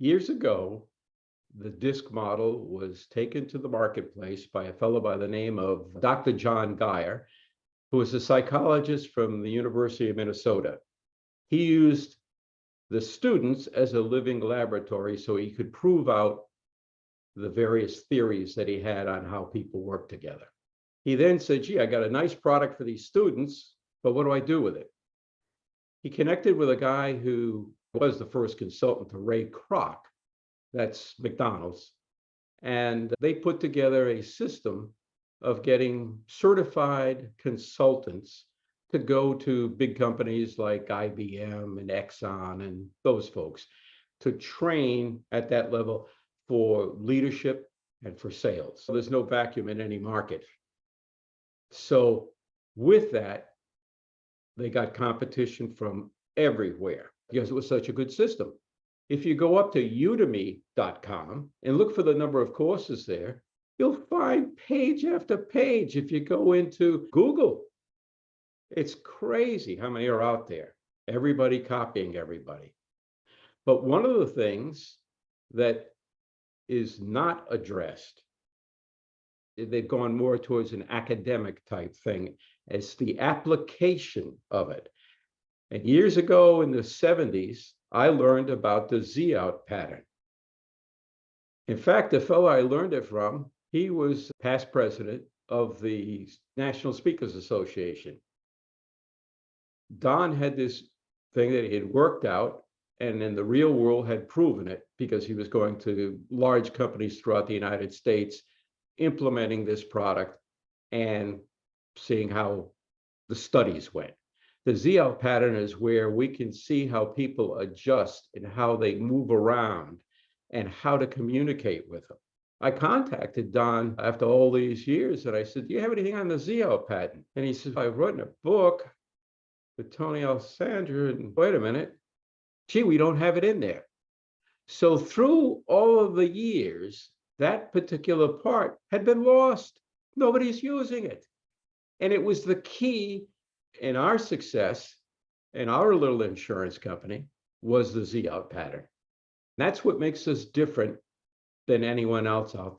Years ago, the disc model was taken to the marketplace by a fellow by the name of Dr. John Geyer, who was a psychologist from the University of Minnesota. He used the students as a living laboratory so he could prove out the various theories that he had on how people work together. He then said, gee, I got a nice product for these students, but what do I do with it? He connected with a guy who was the first consultant to Ray Kroc, that's McDonald's, and they put together a system of getting certified consultants to go to big companies like IBM and Exxon and those folks to train at that level for leadership and for sales. So there's no vacuum in any market. So with that, they got competition from everywhere because it was such a good system. If you go up to udemy.com and look for the number of courses there, you'll find page after page. If you go into Google, it's crazy how many are out there. Everybody copying everybody. But one of the things that is not addressed, they've gone more towards an academic type thing, as the application of it. And years ago in the 70s, I learned about the Z-out pattern. In fact, the fellow I learned it from, he was past president of the National Speakers Association. Don had this thing that he had worked out and in the real world had proven it because he was going to large companies throughout the United States, implementing this product and seeing how the studies went. The Z-out pattern is where we can see how people adjust and how they move around and how to communicate with them. I contacted Don after all these years and I said, do you have anything on the Z-out pattern? And he said, I've written a book with Tony Alessandra, and wait a minute, gee, we don't have it in there. So through all of the years, that particular part had been lost. Nobody's using it. And it was the key in our success in our little insurance company was the Z-out pattern. That's what makes us different than anyone else out there.